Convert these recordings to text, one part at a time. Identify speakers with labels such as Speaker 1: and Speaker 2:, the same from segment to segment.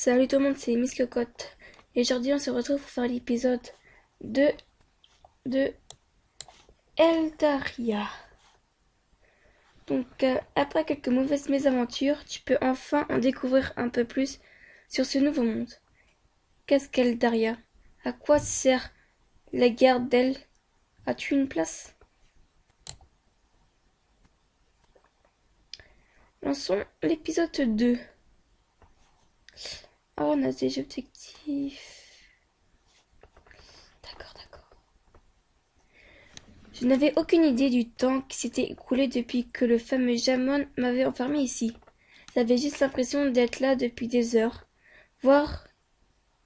Speaker 1: Salut tout le monde, c'est Miss Cocotte. Et aujourd'hui, on se retrouve pour faire l'épisode 2 de Eldaria. Donc, après quelques mauvaises mésaventures, tu peux enfin en découvrir un peu plus sur ce nouveau monde. Qu'est-ce qu'Eldaria? À quoi sert la guerre d'El? As-tu une place? Lançons l'épisode 2. Ah, on a des objectifs. D'accord. Je n'avais aucune idée du temps qui s'était écoulé depuis que le fameux Jamon m'avait enfermé ici. J'avais juste l'impression d'être là depuis des heures, voire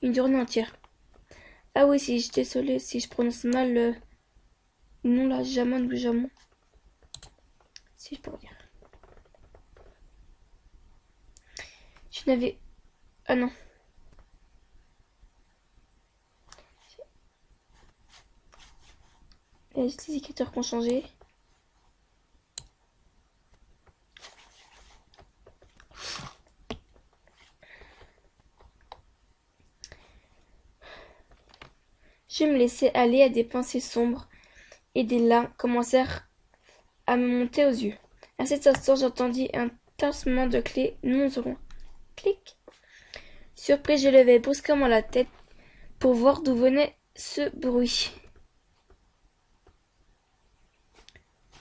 Speaker 1: une journée entière. Ah oui, si je suis désolée si je prononce mal le nom là, Jamon ou Jamon. Si je peux dire. Je n'avais... Ah non. Il y a juste les écriteurs qui ont changé. Je me laissais aller à des pensées sombres et des larmes commencèrent à me monter aux yeux. À cet instant, j'entendis un tincement de clé non loin. Clic. Surpris, je levai brusquement la tête pour voir d'où venait ce bruit.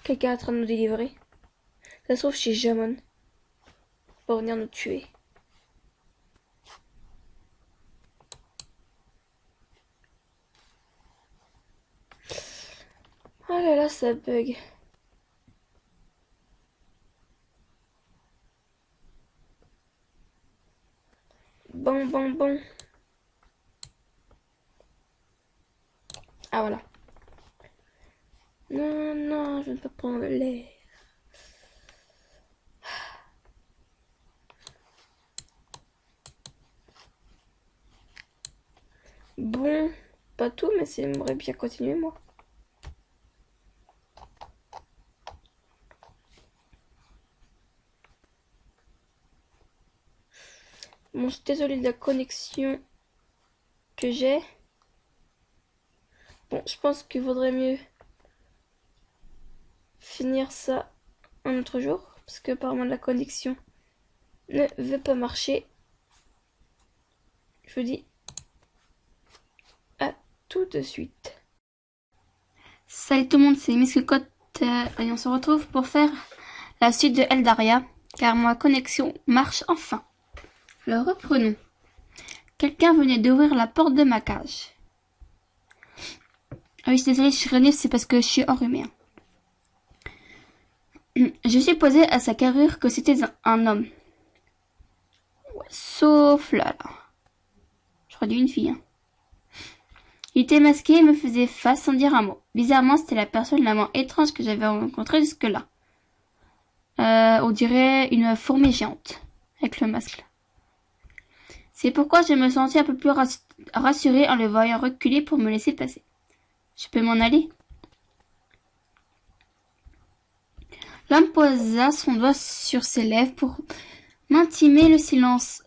Speaker 1: Quelqu'un est en train de nous délivrer. Ça se trouve chez Jamon. Il va venir nous tuer. Oh là là, ça bug. Bon. Ah voilà. Non, je ne peux pas prendre l'air. Bon, pas tout, mais j'aimerais bien continuer moi. Bon, je suis désolée de la connexion que j'ai. Bon, je pense qu'il vaudrait mieux finir ça un autre jour, parce que apparemment la connexion ne veut pas marcher. Je vous dis à tout de suite. Salut tout le monde, c'est Miss Cocotte et on se retrouve pour faire la suite de Eldaria, car ma connexion marche enfin. Alors reprenons. Quelqu'un venait d'ouvrir la porte de ma cage. Ah oui, je suis désolée, je suis renée, c'est parce que je suis enrhumée. Je supposais à sa carrure que c'était un homme. Ouais, sauf là. J'aurais dit une fille. Il était masqué et me faisait face sans dire un mot. Bizarrement, c'était la personne la moins étrange que j'avais rencontrée jusque-là. On dirait une fourmi géante, avec le masque. C'est pourquoi je me sentis un peu plus rassurée en le voyant reculer pour me laisser passer. Je peux m'en aller? L'homme posa son doigt sur ses lèvres pour m'intimer le silence.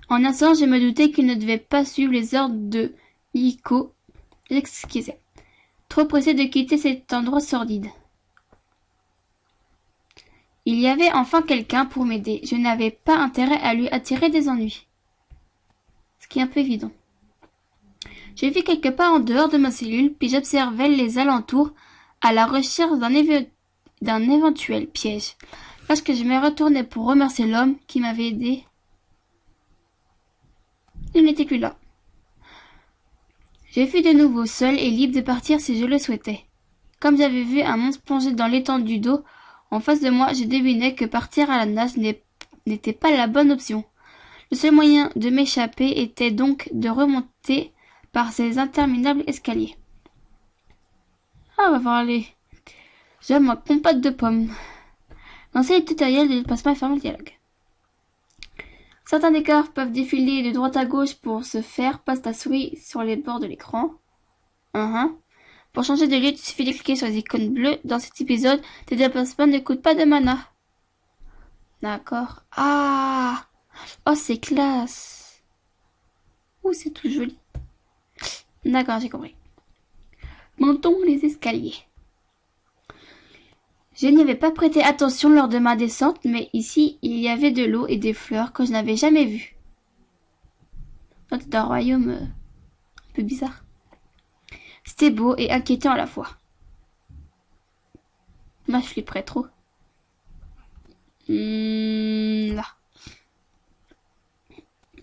Speaker 1: En un instant, je me doutais qu'il ne devait pas suivre les ordres de Yiko. J'exquisais, trop pressé de quitter cet endroit sordide. Il y avait enfin quelqu'un pour m'aider. Je n'avais pas intérêt à lui attirer des ennuis. Ce qui est un peu évident. J'ai vu quelque part en dehors de ma cellule, puis j'observais les alentours à la recherche d'un éventuel piège. Lorsque je me retournais pour remercier l'homme qui m'avait aidé, il n'était plus là. Je fus de nouveau seul et libre de partir si je le souhaitais. Comme j'avais vu un monstre plonger dans l'étendue d'eau en face de moi, je devinais que partir à la nage n'était pas la bonne option. Le seul moyen de m'échapper était donc de remonter par ces interminables escaliers. Ah, on va voir les... J'aime ma compote de pommes. Lancer le tutoriel de dépassement et fermer le dialogue. Certains décors peuvent défiler de droite à gauche pour ce faire. Passe ta souris sur les bords de l'écran. Pour changer de lieu, il suffit de cliquer sur les icônes bleues. Dans cet épisode, tes déplacements ne coûtent pas de mana. D'accord. Ah! Oh, c'est classe! Ouh, c'est tout joli. D'accord, j'ai compris. Montons les escaliers. Je n'y avais pas prêté attention lors de ma descente, mais ici, il y avait de l'eau et des fleurs que je n'avais jamais vues. C'est un royaume un peu bizarre. C'était beau et inquiétant à la fois. Moi, je flipperais trop. Là.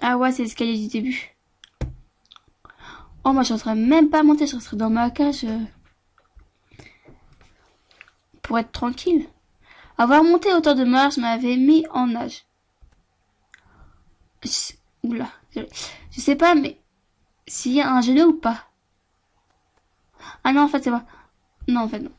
Speaker 1: Ah ouais, c'est l'escalier du début. Oh, moi, je n'oserais même pas monter, je resterais dans ma cage pour être tranquille. Avoir monté autant de marches m'avait mis en nage. Oula. Je sais pas, mais s'il y a un genou ou pas. Ah non, en fait, c'est pas. Non, en fait, non.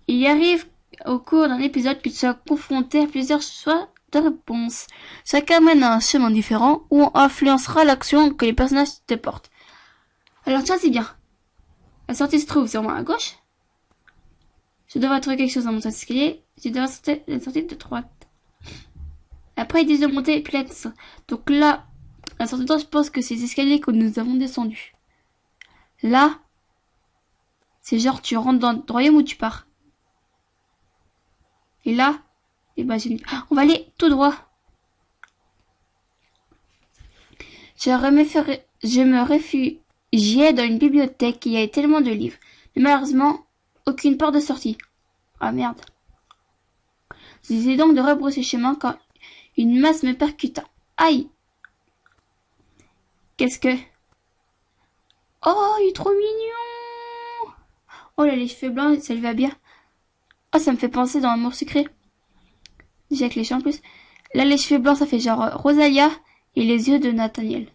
Speaker 1: Il y arrive au cours d'un épisode que tu sois confronté à plusieurs choix de réponse. Chacun mène à un chemin différent où influencera l'action que les personnages te portent. Alors tiens, c'est bien. La sortie se trouve sûrement à gauche. Je devrais trouver quelque chose dans mon escalier. Je devrais sortir la sortie de droite. Après, ils disent de monter plein. Donc là, la sortie de droite, je pense que c'est les escaliers que nous avons descendus. Là, c'est genre tu rentres dans le royaume où tu pars. Et là, eh ben, on va aller tout droit. Je me réfugiais dans une bibliothèque qui avait tellement de livres. Mais malheureusement, aucune porte de sortie. Ah merde. J'essayais donc de rebrousser chemin quand une masse me percuta. Aïe. Qu'est-ce que... Oh, il est trop mignon. Oh là, les cheveux blancs, ça lui va bien. Oh, ça me fait penser dans Amour sucré. J'ai avec les cheveux en plus. Là, les cheveux blancs, ça fait genre Rosalia et les yeux de Nathaniel.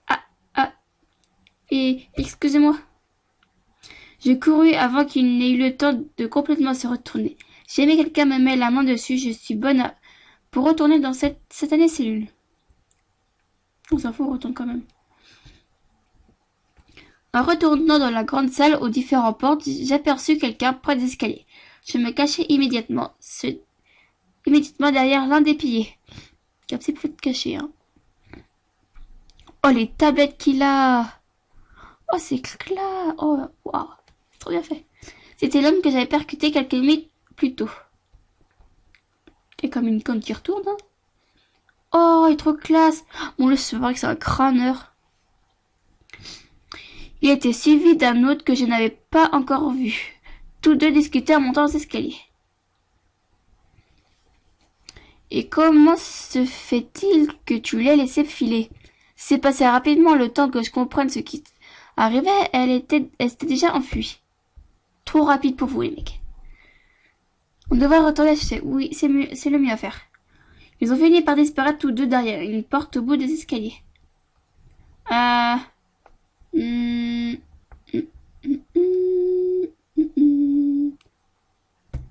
Speaker 1: Ah, et excusez-moi. J'ai couru avant qu'il n'ait eu le temps de complètement se retourner. Si jamais quelqu'un me met la main dessus, je suis bonne pour retourner dans cette satanée cellule. On s'en fout, on retourne quand même. En retournant dans la grande salle aux différentes portes, j'aperçus quelqu'un près des escaliers. Je me cachai immédiatement derrière l'un des piliers. Comme si pouvait te cacher, hein. Oh, les tablettes qu'il a! Oh, c'est clair! Oh, waouh! C'est trop bien fait. C'était l'homme que j'avais percuté quelques minutes plus tôt. Et comme une conne qui retourne, hein. Oh, il est trop classe! Bon, là, c'est vrai que c'est un crâneur. Il était suivi d'un autre que je n'avais pas encore vu. Tous deux discutaient en montant les escaliers. Et comment se fait-il que tu l'aies laissé filer? C'est passé rapidement le temps que je comprenne ce qui arrivait, elle s'était déjà enfuie. Trop rapide pour vous, les mecs. On devrait retourner, je sais. Oui, c'est le mieux à faire. Ils ont fini par disparaître tous deux derrière une porte au bout des escaliers.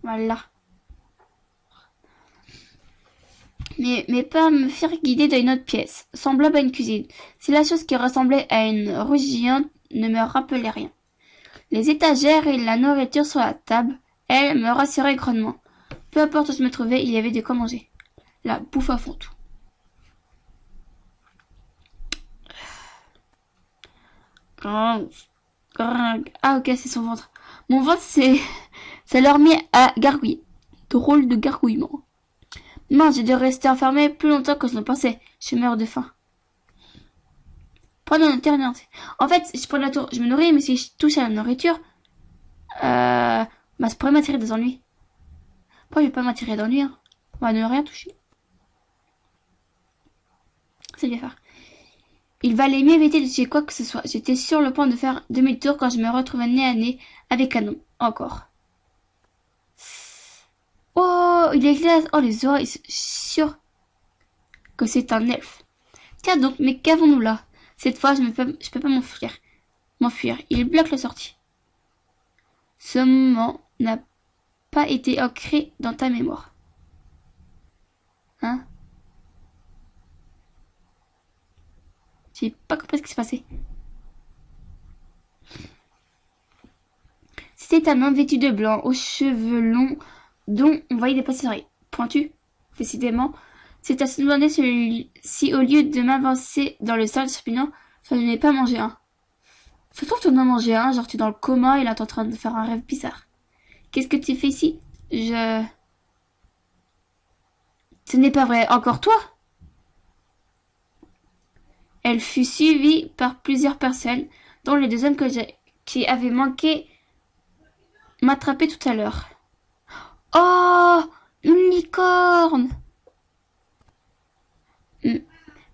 Speaker 1: Voilà. Mais pas me faire guider dans une autre pièce, semblable à une cuisine. Si la chose qui ressemblait à une rouge ne me rappelait rien. Les étagères et la nourriture sur la table, elles, me rassuraient grandement. Peu importe où je me trouvais, il y avait de quoi manger. La bouffe à fond tout. Ah ok, c'est son ventre. Mon ventre, ça leur mis à gargouiller. Drôle de gargouillement. Non, j'ai dû rester enfermé plus longtemps que je ne pensais. Je meurs de faim. Prendre la nourriture. En fait, je prends la tour, je me nourris, mais si je touche à la nourriture, ça pourrait m'attirer des ennuis. Pourquoi je vais pas m'attirer d'ennuis, hein? On va ne rien toucher. C'est bien faire. Il valait mieux éviter de toucher quoi que ce soit. J'étais sur le point de faire demi-tour quand je me retrouvais nez à nez avec un homme. Encore. Oh, il est classe. Oh, les oreilles, c'est sûr que c'est un elfe. Tiens donc, mais qu'avons-nous là? Cette fois, je peux pas m'enfuir. Il bloque la sortie. Ce moment n'a pas été ancré dans ta mémoire. Hein? J'ai pas compris ce qui s'est passé. C'était un homme vêtu de blanc, aux cheveux longs, dont on voyait des poissonneries pointues. Décidément, C'est à se demander si au lieu de m'avancer dans le sol champignon, je n'en ai pas mangé un. Ça se trouve, tu en as mangé un, genre tu es dans le coma et là t'es en train de faire un rêve bizarre. Qu'est-ce que tu fais ici? Ce n'est pas vrai. Encore toi? Elle fut suivie par plusieurs personnes, dont les deux hommes qui avaient manqué m'attraper tout à l'heure. Oh! Une licorne!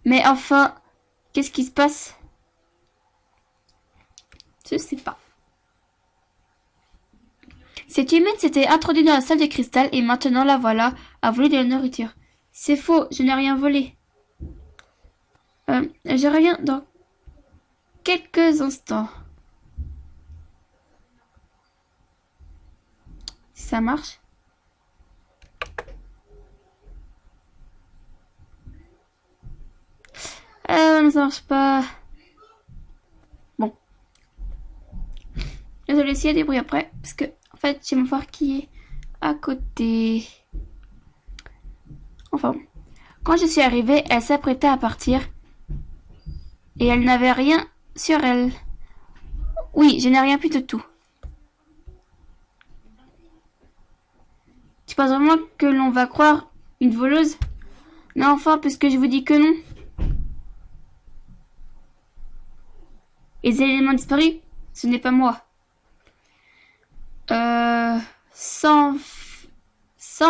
Speaker 1: Mais enfin, qu'est-ce qui se passe? Je sais pas. Cette humaine s'était introduite dans la salle de cristal et maintenant la voilà à voler de la nourriture. C'est faux, je n'ai rien volé. Je reviens dans quelques instants. Si ça marche. Non, ça marche pas. Bon. Désolé s'il y a des bruits après, parce que en fait j'ai mon frère qui est à côté. Enfin bon. Quand je suis arrivée, elle s'apprêtait à partir. Et elle n'avait rien sur elle. Oui, je n'ai rien pu de tout. Tu penses vraiment que l'on va croire une voleuse? Mais enfin, puisque je vous dis que non. Et les éléments disparus, ce n'est pas moi. Sans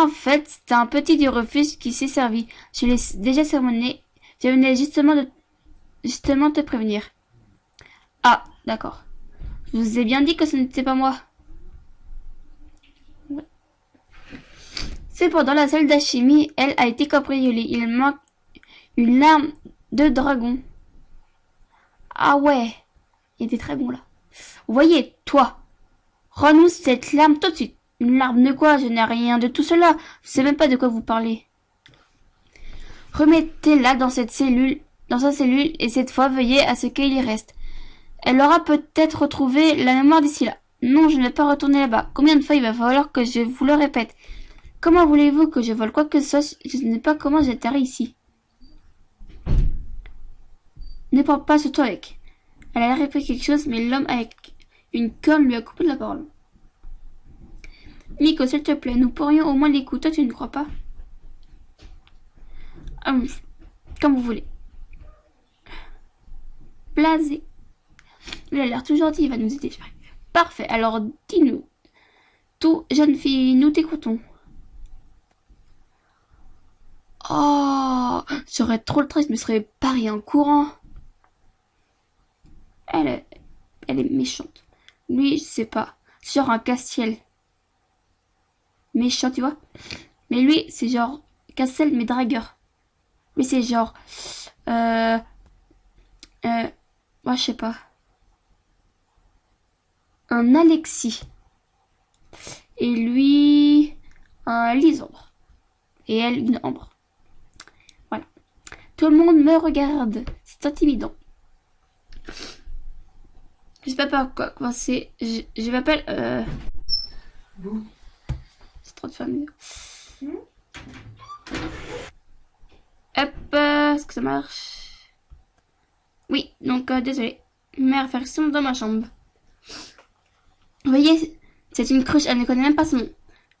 Speaker 1: fait, c'était un petit du refuge qui s'est servi. Je l'ai déjà sermonné. Je venais justement te prévenir. Ah, d'accord. Je vous ai bien dit que ce n'était pas moi. Ouais. Cependant, la salle d'alchimie, elle, a été cambriolée. Il manque une larme de dragon. Ah ouais, il était très bon là. Vous voyez, toi, rends-nous cette larme tout de suite. Une larme de quoi? Je n'ai rien de tout cela. Je sais même pas de quoi vous parlez. Remettez-la dans sa cellule, et cette fois, veuillez à ce qu'il y reste. Elle aura peut-être retrouvé la mémoire d'ici là. Non, je ne vais pas retourner là-bas. Combien de fois il va falloir que je vous le répète? Comment voulez-vous que je vole quoi que ce soit? Je ne sais pas comment j'atterris ici. Ne parle pas surtout avec. Elle a répété quelque chose, mais l'homme avec une corne lui a coupé la parole. Nico, s'il te plaît, nous pourrions au moins l'écouter, tu ne crois pas? Comme vous voulez. Blasé. Il a l'air tout gentil, il va nous aider. Parfait, alors dis-nous. Tout, jeune fille, nous t'écoutons. Oh, j'aurais trop le train, je me serais parié en courant. Elle est méchante. Lui, je sais pas. C'est genre un casse-ciel. Méchant, tu vois. Mais lui, c'est genre Cassel, mais dragueur. Lui, c'est genre... moi, je sais pas. Un Alexis. Et lui... un Lisandre. Et elle, une Ambre. Voilà. Tout le monde me regarde. C'est intimidant. Je sais pas par quoi commencer. Je m'appelle... C'est trop de famille. Hop, est-ce que ça marche? Oui, donc désolé. Mère réflexion dans ma chambre. Vous voyez, c'est une cruche, elle ne connaît même pas son nom.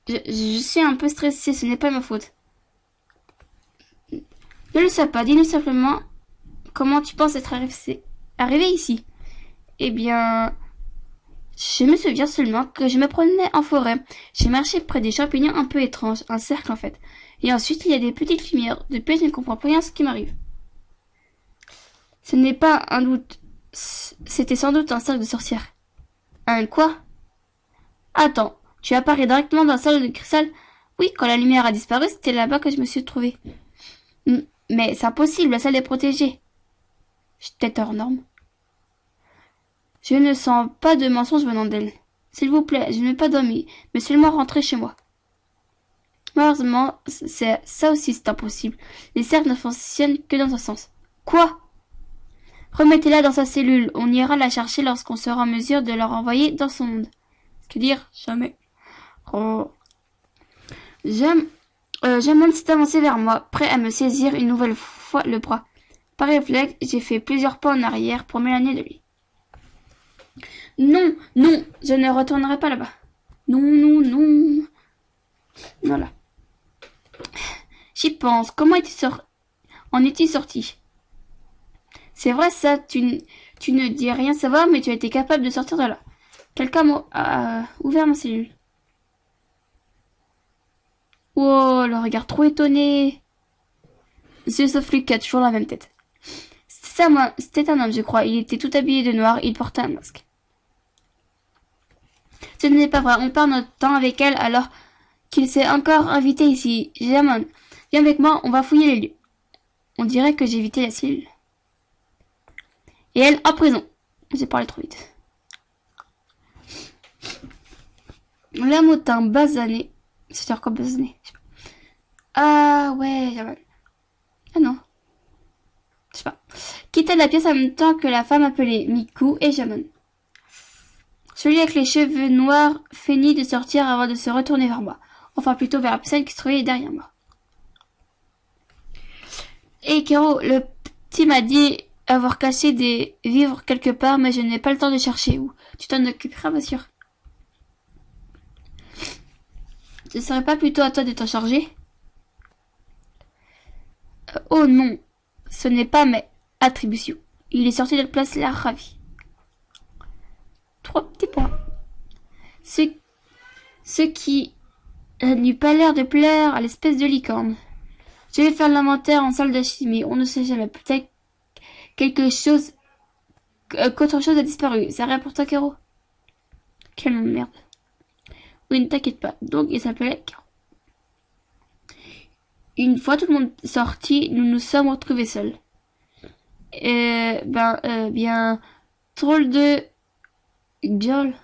Speaker 1: Je suis un peu stressée, ce n'est pas ma faute. Ne le sais pas, dis-nous simplement comment tu penses être arrivé ici. Eh bien, je me souviens seulement que je me promenais en forêt. J'ai marché près des champignons un peu étranges, un cercle en fait. Et ensuite, il y a des petites lumières. Depuis, je ne comprends plus rien ce qui m'arrive. Ce n'est pas un doute. C'était sans doute un cercle de sorcières. Un quoi? Attends, tu apparais directement dans la salle de cristal? Oui, quand la lumière a disparu, c'était là-bas que je me suis trouvée. Mais c'est impossible, la salle est protégée. Je suis peut-être hors norme. Je ne sens pas de mensonge venant d'elle. S'il vous plaît, je ne vais pas dormir, mais seulement rentrer chez moi. Malheureusement, ça aussi c'est impossible. Les cercles ne fonctionnent que dans un sens. Quoi? Remettez-la dans sa cellule. On ira la chercher lorsqu'on sera en mesure de la renvoyer dans son monde. Que dire? Jamais. Oh. J'aime Jamon s'est avancé vers moi, prêt à me saisir une nouvelle fois le bras. Par réflexe, j'ai fait plusieurs pas en arrière pour m'éloigner de lui. Non, non, je ne retournerai pas là-bas. Non, non, non. Voilà. J'y pense. Comment en es-tu sorti? C'est vrai ça, tu ne dis rien savoir, mais tu as été capable de sortir de là. Quelqu'un m'a ouvert ma cellule. Oh, le regard trop étonné. Monsieur sauf Lucas, toujours la même tête. C'était un homme, je crois. Il était tout habillé de noir, il portait un masque. Ce n'est pas vrai, on perd notre temps avec elle alors qu'il s'est encore invité ici. Jamon, viens avec moi, on va fouiller les lieux. On dirait que j'ai évité la cellule. Et elle, en prison. J'ai parlé trop vite. L'homme au teint basané. C'est encore basané. Ah ouais, Jamon. Ah non. Je sais pas. Quitta la pièce en même temps que la femme appelée Miku et Jamon. Celui avec les cheveux noirs feignit de sortir avant de se retourner vers moi. Enfin, plutôt vers la personne qui se trouvait derrière moi. Et Kero, le petit m'a dit avoir caché des vivres quelque part, mais je n'ai pas le temps de chercher où. Tu t'en occuperas, bien sûr. Ce serait pas plutôt à toi de t'en charger? Oh non, ce n'est pas mes attributions. Il est sorti de place là, ravi. 3 petits points. Ce qui n'eut pas l'air de plaire à l'espèce de licorne. Je vais faire l'inventaire en salle d'alchimie. On ne sait jamais. Peut-être qu'autre chose a disparu. C'est rien pour toi, Kero? Quelle merde. Oui, ne t'inquiète pas. Donc, il s'appelait Kero. Une fois tout le monde sorti, nous nous sommes retrouvés seuls. Bien, drôle de... Jol.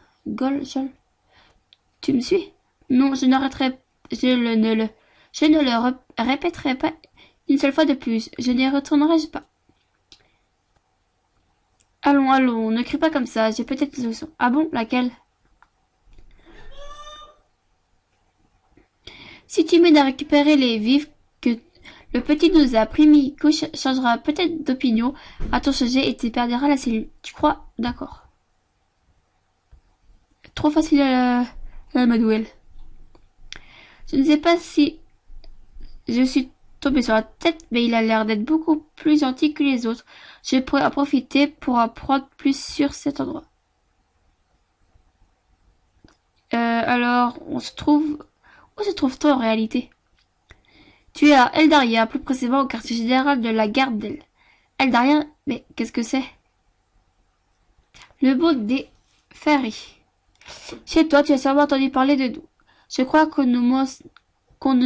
Speaker 1: Tu me suis? Non, je ne le répéterai pas une seule fois de plus. Je n'y retournerai pas. Allons, allons, ne crie pas comme ça. J'ai peut-être une leçon. Ah bon, laquelle? Si tu m'aides à récupérer les vifs que le petit nous a pris, Miku changera peut-être d'opinion à ton sujet et tu perdras la cellule. Tu crois? D'accord. Trop facile à la duel. Je ne sais pas si je suis tombée sur la tête, mais il a l'air d'être beaucoup plus gentil que les autres. Je pourrais en profiter pour apprendre plus sur cet endroit. Alors, où se trouve-t-on en réalité? Tu es à Eldaria, plus précisément au quartier général de la garde d'El. Eldaria, mais qu'est-ce que c'est? Le beau des ferries. Chez toi, tu as sûrement entendu parler de nous. Je crois qu'on nous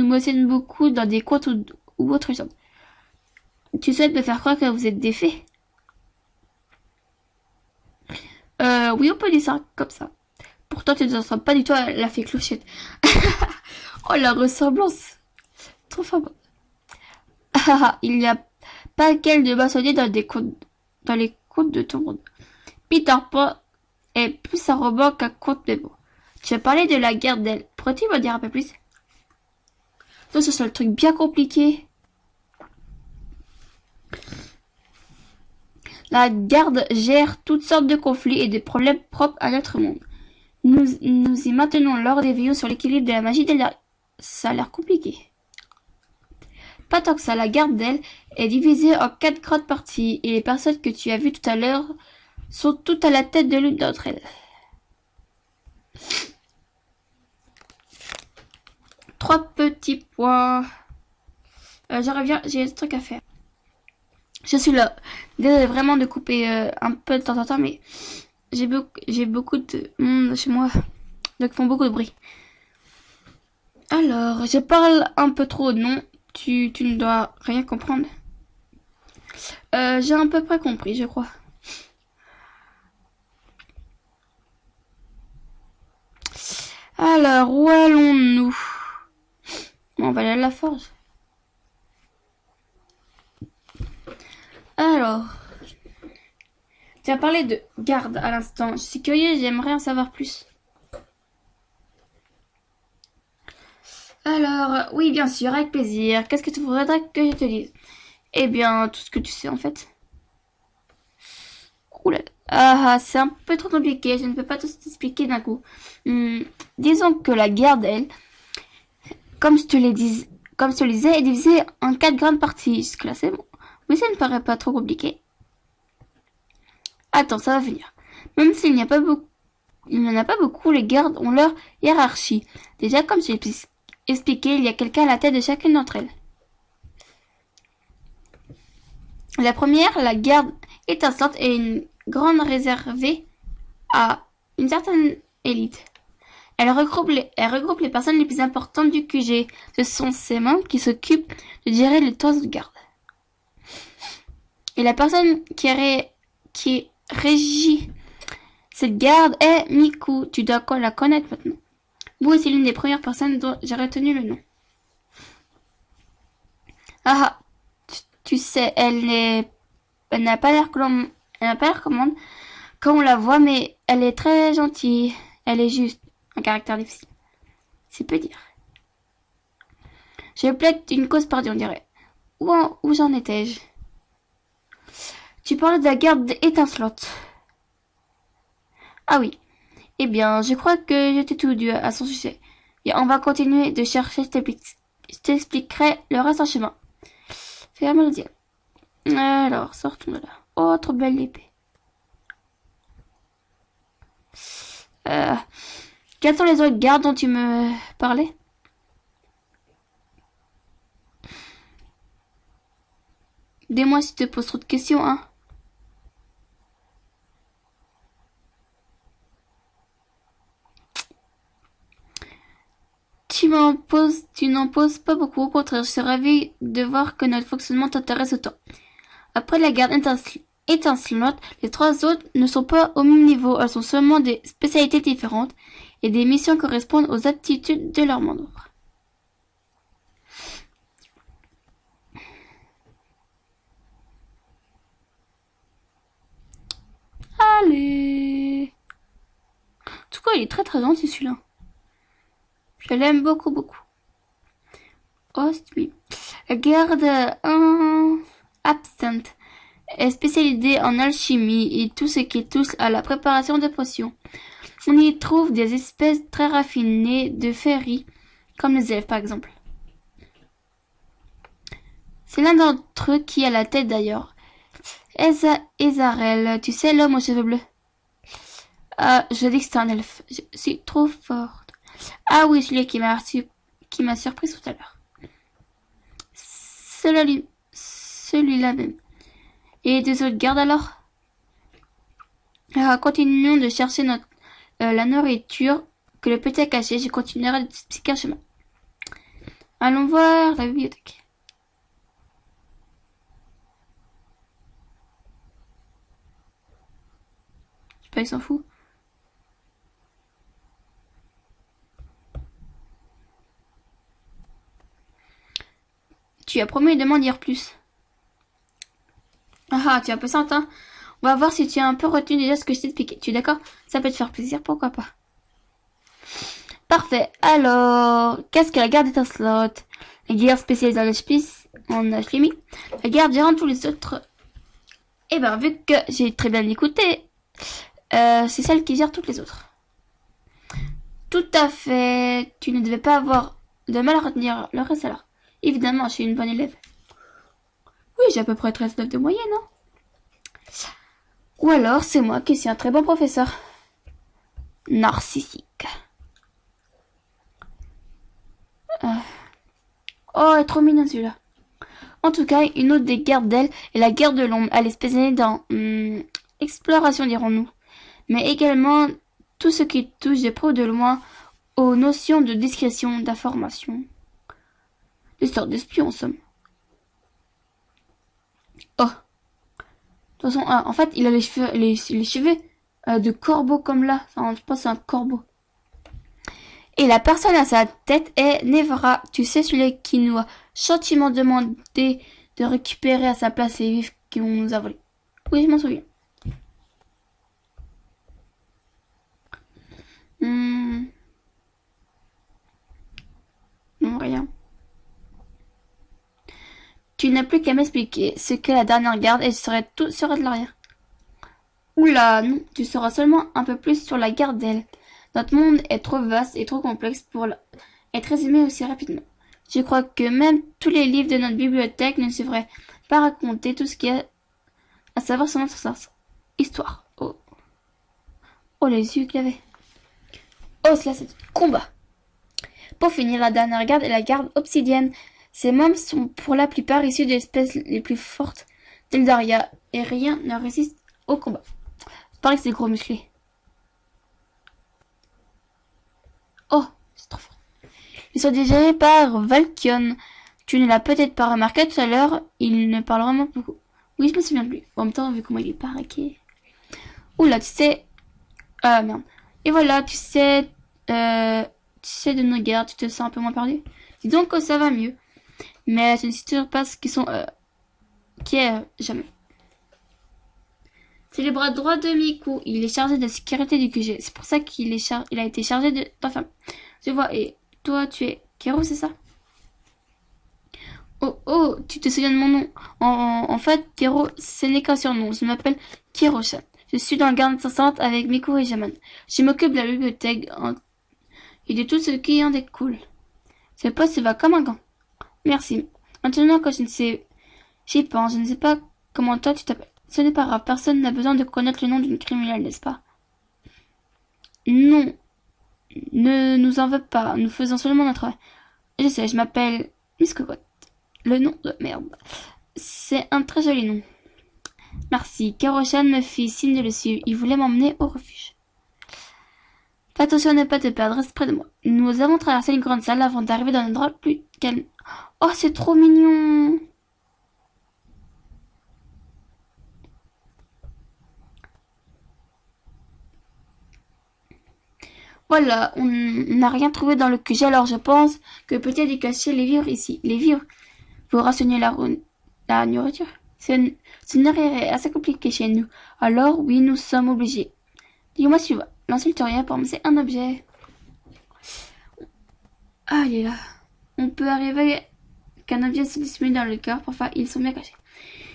Speaker 1: mentionne beaucoup dans des contes ou autres choses. Tu souhaites me faire croire que vous êtes des fées? Oui, on peut dire ça comme ça. Pourtant, tu ne ressembles pas du tout à la fée Clochette. Oh, la ressemblance. Trop fort. Il n'y a pas qu'elle de maçonnier dans les contes de ton monde. Peter Pan est plus un roman qu'un conte, mais bon. Tu as parlé de la guerre d'El. Pourrais-tu m'en dire un peu plus? Non, ce sont le truc bien compliqué. La garde gère toutes sortes de conflits et de problèmes propres à notre monde. Nous y maintenons lors des veillons sur l'équilibre de la magie d'El. Ça a l'air compliqué. Pas tant que ça, la garde d'El est divisée en 4 grandes parties et les personnes que tu as vues tout à l'heure sont toutes à la tête de l'une d'entre elles. 3 petits points. Je reviens, j'ai des trucs à faire. Je suis là. Désolée vraiment de couper un peu de temps en temps, mais j'ai beaucoup de monde chez moi, donc ils font beaucoup de bruit. Alors, je parle un peu trop, non? Tu ne dois rien comprendre. J'ai à peu près compris, je crois. Alors, où allons-nous? Bon, on va aller à la forge. Alors, tu as parlé de garde à l'instant. Je suis curieuse, j'aimerais en savoir plus. Alors, oui, bien sûr, avec plaisir. Qu'est-ce que tu voudrais que je te dise? Eh bien, tout ce que tu sais en fait. Oula. Ah, c'est un peu trop compliqué, je ne peux pas tout t'expliquer d'un coup. Disons que la guerre d'elle, comme je te le disais, est divisée en 4 grandes parties. Jusque-là, c'est bon. Mais ça ne paraît pas trop compliqué. Attends, ça va venir. Même s'il n'y a pas beaucoup, il n'y en a pas beaucoup, les gardes ont leur hiérarchie. Déjà, comme je l'ai expliqué, il y a quelqu'un à la tête de chacune d'entre elles. La première, la garde étincelante, est une grande réservée à une certaine élite. Elle regroupe les personnes les plus importantes du QG. Ce sont ces membres qui s'occupent de gérer les toits de garde. Et la personne qui régit cette garde est Miku. Tu dois la connaître maintenant. Vous, c'est l'une des premières personnes dont j'ai retenu le nom. Ah, tu sais, elle n'a pas l'air commande quand on la voit, mais elle est très gentille. Elle est juste un caractère difficile. C'est peu dire. Je plaide une cause perdue, on dirait. Où j'en étais-je? Tu parlais de la garde étincelante. Ah oui. Eh bien, je crois que je t'ai tout dit à son sujet. Et on va continuer de chercher, je t'expliquerai le reste en chemin. Ferme le diable. Alors, sortons de là. Oh, trop belle épée. Euh, Quels sont les autres gardes dont tu me parlais? Dis-moi si tu te poses trop de questions, hein. Tu n'en poses pas beaucoup, au contraire, je suis ravie de voir que notre fonctionnement t'intéresse autant. Après la garde étincelante, les 3 autres ne sont pas au même niveau, elles sont seulement des spécialités différentes et des missions correspondent aux aptitudes de leurs membres. Allez. En tout cas, il est très très gentil celui-là. Je l'aime beaucoup beaucoup. Oh, c'est lui. La garde absente est spécialisée en alchimie et tout ce qui touche à la préparation de potions. On y trouve des espèces très raffinées de féerie, comme les elfes par exemple. C'est l'un d'entre eux qui a la tête d'ailleurs. Ezarel, tu sais, l'homme aux cheveux bleus. Ah, je dis que c'est un elfe. Je suis trop forte. Ah oui, celui qui m'a surprise tout à l'heure. Celui-là même. Et les 2 autres gardes alors? Continuons de chercher la nourriture que le petit a cachée. Je continuerai de t'expliquer un chemin. Allons voir la bibliothèque. Je sais pas, il s'en fout. Tu as promis de m'en dire plus. Ah, tu es un peu sainte, hein. On va voir si tu as un peu retenu déjà ce que je t'ai expliqué. Tu es d'accord? Ça peut te faire plaisir, pourquoi pas. Parfait. Alors, qu'est-ce que la garde étincelante? La garde spécialisée en alchimie. La garde gérant tous les autres. Eh ben, vu que j'ai très bien écouté, c'est celle qui gère toutes les autres. Tout à fait. Tu ne devais pas avoir de mal à retenir le reste alors. Évidemment, je suis une bonne élève. Oui, j'ai à peu près 13 notes de moyenne, hein. Ou alors, c'est moi qui suis un très bon professeur. Narcissique. Oh, elle est trop mignonne celui-là. En tout cas, une autre des gardes d'elle est la garde de l'ombre. Elle est spécialisée dans exploration, dirons-nous. Mais également tout ce qui touche de près ou de loin aux notions de discrétion, d'information. Des sortes d'espions, en somme. Oh. De toute façon, en fait, il a les cheveux de corbeau comme là. Enfin, je pense que c'est un corbeau. Et la personne à sa tête est Nevra. Tu sais, celui qui nous a gentiment demandé de récupérer à sa place les vifs qu'on nous a volés. Oui, je m'en souviens. Non, Tu n'as plus qu'à m'expliquer ce qu'est la dernière garde et je saurai tout sur Adlaria. Oula, non, tu sauras seulement un peu plus sur la garde d'elle. Notre monde est trop vaste et trop complexe pour être résumé aussi rapidement. Je crois que même tous les livres de notre bibliothèque ne suffiraient pas à raconter tout ce qu'il y a à savoir sur notre histoire. Oh, oh les yeux qu'il avait. Oh, cela c'est combat. Pour finir, la dernière garde est la garde obsidienne. Ces membres sont pour la plupart issus des espèces les plus fortes d'Eldaria et rien ne résiste au combat. Pareil que c'est gros musclé. Oh, c'est trop fort. Ils sont dirigés par Valkion. Tu ne l'as peut-être pas remarqué tout à l'heure, il ne parle vraiment beaucoup. Oui, je me souviens de lui. En même temps, vu comment il est paraqué. Oula, tu sais... Ah, merde. Et voilà, tu sais de nos guerres, tu te sens un peu moins perdu. Dis donc que ça va mieux. Mais je ne suis toujours pas ce qu'ils sont... qui est jamais. C'est le bras droit de Miku. Il est chargé de la sécurité du QG. C'est pour ça qu'il il a été chargé de ta femme. Je vois. Et toi, tu es Kero, c'est ça? Oh, oh, tu te souviens de mon nom. En fait, Kero, ce n'est qu'un surnom. Je m'appelle Kero-chan. Je suis dans la garde 500 avec Miku et Jaman. Je m'occupe de la bibliothèque et de tout ce qui en découle. Ce poste va comme un gant. Merci. Maintenant que j'y pense, je ne sais pas comment toi tu t'appelles. Ce n'est pas grave, personne n'a besoin de connaître le nom d'une criminelle, n'est-ce pas? Non. Ne nous en veux pas, nous faisons seulement notre travail. Je sais, je m'appelle Miss Cocotte. Le nom de merde. C'est un très joli nom. Merci. Kero-chan me fit signe de le suivre. Il voulait m'emmener au refuge. Fais attention à ne pas te perdre, reste près de moi. Nous avons traversé une grande salle avant d'arriver dans un endroit plus calme. Oh, c'est trop mignon! Voilà, on n'a rien trouvé dans le QG, alors je pense que peut-être y cacher les vivres ici. Les vivres pour rationner la nourriture. Ce n'est assez compliqué chez nous. Alors, oui, nous sommes obligés. Dis-moi si tu vas. L'insulteria pour ramasser un objet. Ah, il est là. On peut arriver qu'un objet se dissimule dans le cœur. Parfois, ils sont bien cachés.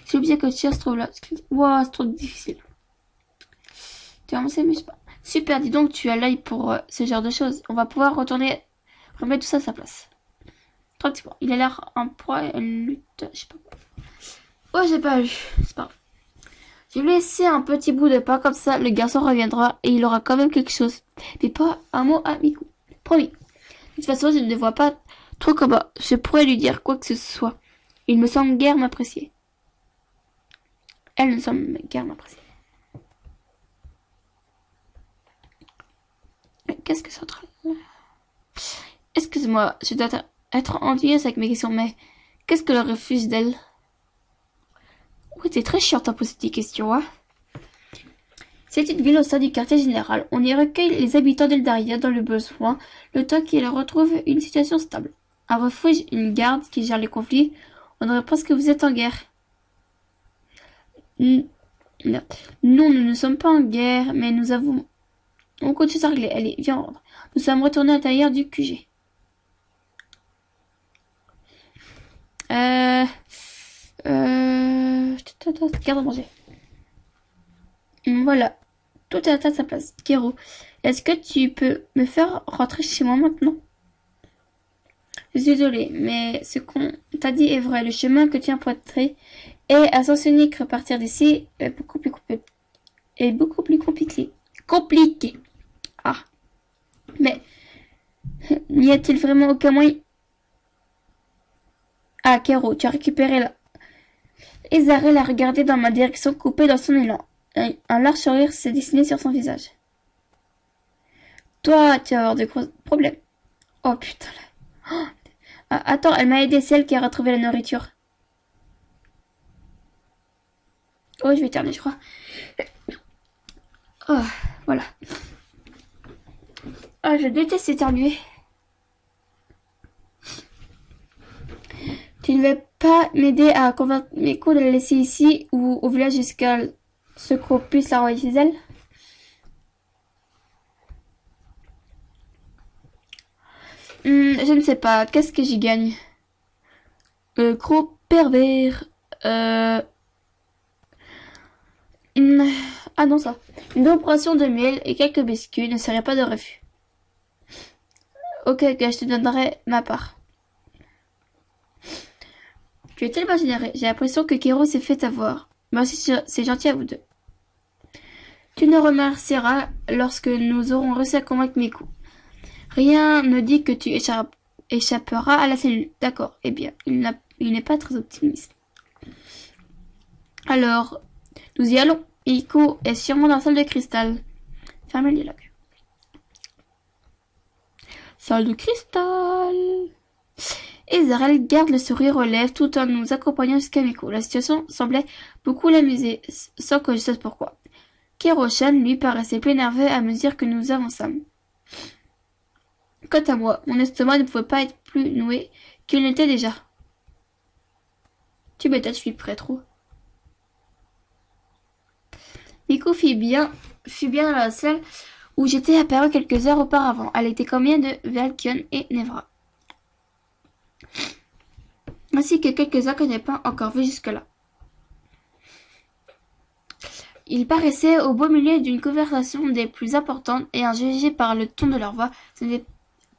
Speaker 1: J'ai oublié que Chia se trouve là. Wow, c'est trop difficile. Tu as ramassé, mais je sais pas. Super, dis donc, tu as l'œil pour ce genre de choses. On va pouvoir retourner, remettre tout ça à sa place. Trop petit point. Il a l'air un proie et une lutte, je sais pas quoi. Oh, j'ai pas vu. C'est pas grave. Je vais laisser un petit bout de pain comme ça, le garçon reviendra et il aura quand même quelque chose. Mais pas un mot à Miku. Promis. De toute façon, je ne le vois pas trop comment je pourrais lui dire quoi que ce soit. Il me semble guère m'apprécier. Elle ne semble guère m'apprécier. Mais qu'est-ce que c'est entre... Excuse-moi, je dois être ennuyeuse avec mes questions, mais qu'est-ce que le refuge d'elle? Oui, t'es très chiante à poser des questions, hein. C'est une ville au sein du quartier général. On y recueille les habitants d'Eldaria dans le besoin, le temps qu'ils retrouvent une situation stable. Un refuge, une garde qui gère les conflits. On aurait presque que vous êtes en guerre. Non, nous ne sommes pas en guerre, mais nous avons... On continue à régler. Allez, viens rendre. Nous sommes retournés à l'intérieur du QG. Garde à manger. Voilà. Tout est à sa place. Kero, est-ce que tu peux me faire rentrer chez moi maintenant? Je suis désolée, mais ce qu'on t'a dit est vrai. Le chemin que tu as emprunté est à sens unique. Repartir d'ici est beaucoup plus compliqué. Compliqué. Ah. Mais n'y a-t-il vraiment aucun moyen? Ah, Kero, tu as récupéré la... Isarel a regardé dans ma direction, coupée dans son élan. Un large sourire s'est dessiné sur son visage. Toi, tu vas avoir de gros problèmes. Oh putain. Oh. Ah, attends, elle m'a aidé, c'est elle qui a retrouvé la nourriture. Oh, je vais éternuer, je crois. Oh, voilà. Ah, je déteste éternuer. Tu ne veux pas m'aider à convaincre Miku de la laisser ici ou au village jusqu'à ce qu'on puisse la renvoyer chez elle? Je ne sais pas. Qu'est-ce que j'y gagne? Gros pervers. Une... Ah non, ça. Une bonne portion de miel et quelques biscuits ne seraient pas de refus. Ok, je te donnerai ma part. Tu es tellement généreux. J'ai l'impression que Kero s'est fait avoir. Merci, c'est gentil à vous deux. Tu nous remercieras lorsque nous aurons réussi à convaincre Miku. Rien ne dit que tu échapperas à la cellule. D'accord. Eh bien, il n'est pas très optimiste. Alors, nous y allons. Miku est sûrement dans la salle de cristal. Fermez le dialogue. Salle de cristal. Ezarel garde le sourire aux lèvres tout en nous accompagnant jusqu'à Miku. La situation semblait beaucoup l'amuser, sans que je sache pourquoi. Kero-chan, lui, paraissait plus nerveux à mesure que nous avançâmes. Quant à moi, mon estomac ne pouvait pas être plus noué qu'il n'était déjà. Tu m'étonnes, je suis prêt trop. Miku fut bien dans la salle où j'étais apparu quelques heures auparavant. Elle était combien de Valkion et Nevra, ainsi que quelques-uns que je n'ai pas encore vus jusque-là. Ils paraissaient au beau milieu d'une conversation des plus importantes et en juger par le ton de leur voix, ce n'est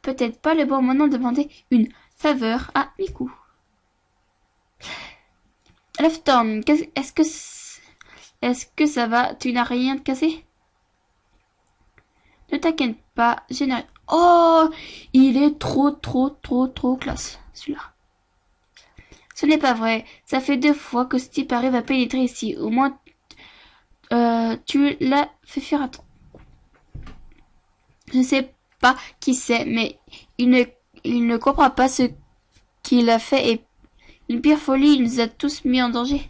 Speaker 1: peut-être pas le bon moment de demander une faveur à Miku. Lefton, est-ce que ça va? Tu n'as rien de cassé? Ne t'inquiète pas, je n'ai rien. Oh, il est trop classe, celui-là. Ce n'est pas vrai. Ça fait 2 fois que ce type arrive à pénétrer ici. Au moins, tu l'as fait fuir à temps. Je ne sais pas qui c'est, mais il ne comprend pas ce qu'il a fait et une pire folie, il nous a tous mis en danger.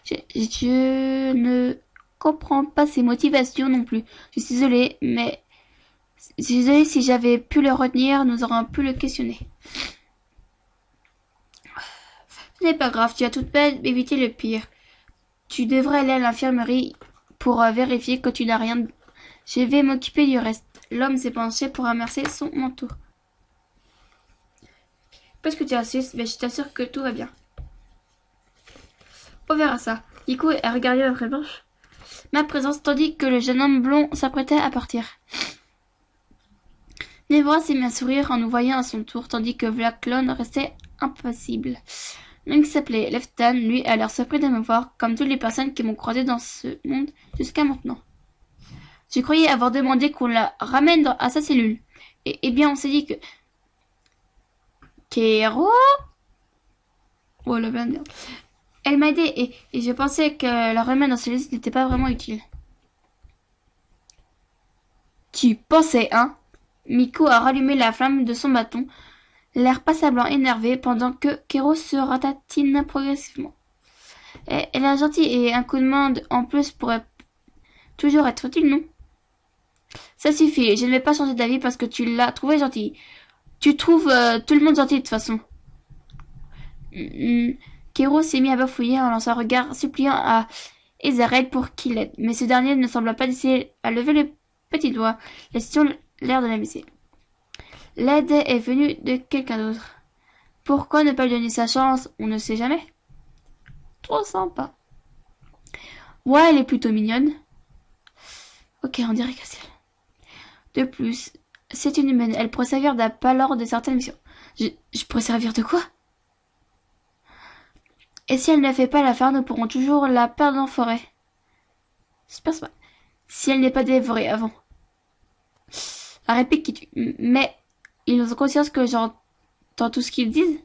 Speaker 1: Je ne comprends pas ses motivations non plus. Je suis désolée, mais si j'avais pu le retenir, nous aurions pu le questionner. Ce n'est pas grave, tu as tout de même évité le pire. Tu devrais aller à l'infirmerie pour vérifier que tu n'as rien. Je vais m'occuper du reste. L'homme s'est penché pour ramasser son manteau. Parce que tu insistes, mais je t'assure que tout va bien. On verra ça. Miku a regardé la blanche ma présence tandis que le jeune homme blond s'apprêtait à partir. Nevra s'est mis à sourire en nous voyant à son tour, tandis que Black Clone restait impassible. L'homme qui s'appelait Leftan, lui, a l'air surpris de me voir, comme toutes les personnes qui m'ont croisé dans ce monde jusqu'à maintenant. Je croyais avoir demandé qu'on la ramène à sa cellule. Et bien, on s'est dit que... Kero? Oh, la merde. Elle m'a aidé et je pensais que la remettre dans sa liste n'était pas vraiment utile. Tu pensais, hein? Miku a rallumé la flamme de son bâton, l'air passablement énervé pendant que Kero se ratatine progressivement. Elle est gentille et un coup de main en plus pourrait toujours être utile, non? Ça suffit, je ne vais pas changer d'avis parce que tu l'as trouvé gentil. Tu trouves tout le monde gentil de toute façon. Kero s'est mis à bafouiller en lançant un regard suppliant à Ezarel pour qu'il l'aide, mais ce dernier ne sembla pas décider à lever le petit doigt, laissant l'air de l'amuser. L'aide est venue de quelqu'un d'autre. Pourquoi ne pas lui donner sa chance? On ne sait jamais. Trop sympa. Ouais, elle est plutôt mignonne. Ok, on dirait que c'est... De plus, c'est une humaine. Elle pourrait servir d'appât lors de certaines missions. Je pourrais servir de quoi? Et si elle ne fait pas l'affaire, nous pourrons toujours la perdre en forêt. Super sympa. Si elle n'est pas dévorée avant. La réplique qui tue. Mais ils ont conscience que j'entends tout ce qu'ils disent?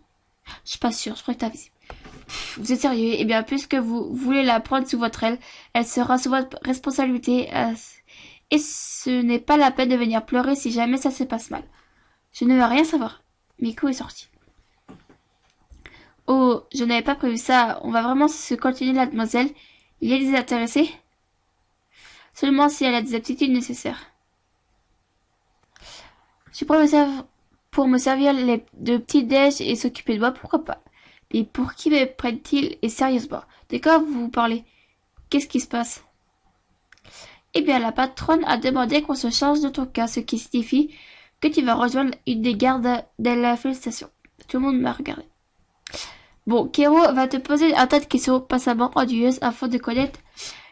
Speaker 1: Je suis pas sûre, je crois que t'as visé. Vous êtes sérieux? Eh bien, puisque vous voulez la prendre sous votre aile, elle sera sous votre responsabilité. Et ce n'est pas la peine de venir pleurer si jamais ça se passe mal. Je ne veux rien savoir. Miku est sorti. Oh, je n'avais pas prévu ça. On va vraiment se continuer, la demoiselle. Il y a des intéressés? Seulement si elle a des aptitudes nécessaires. Je suis pour me servir de petit déj et s'occuper de moi, pourquoi pas. Mais pour qui me prennent-ils et sérieusement? De quoi vous parlez? Qu'est-ce qui se passe? Eh bien, la patronne a demandé qu'on se charge de ton cas, ce qui signifie que tu vas rejoindre une des gardes de la station. Tout le monde m'a regardé. Bon, Kero va te poser un tas de questions passamment ennuyeuses afin de connaître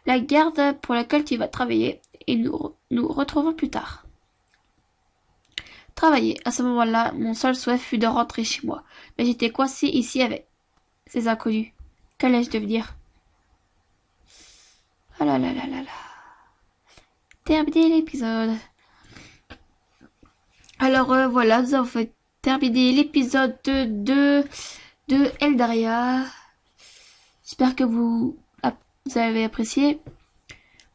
Speaker 1: la garde pour laquelle tu vas travailler et nous retrouvons plus tard. Travailler. À ce moment-là, mon seul souhait fut de rentrer chez moi. Mais j'étais coincé ici avec ces inconnus. Qu'allais-je devenir? Ah là là là là là. Terminer l'épisode. Alors voilà, nous avons fait terminer l'épisode 2 de Eldaria. J'espère que vous avez apprécié.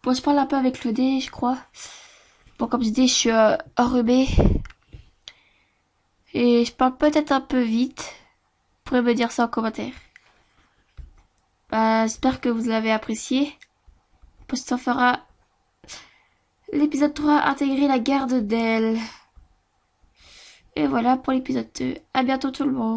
Speaker 1: Bon, je parle un peu avec le dé, je crois. Bon, comme je dis, je suis enrhumée. Et je parle peut-être un peu vite. Vous pourrez me dire ça en commentaire. Bah, j'espère que vous l'avez apprécié. Parce que ça fera l'épisode 3, intégrer la garde d'elle. Et voilà pour l'épisode 2. À bientôt tout le monde.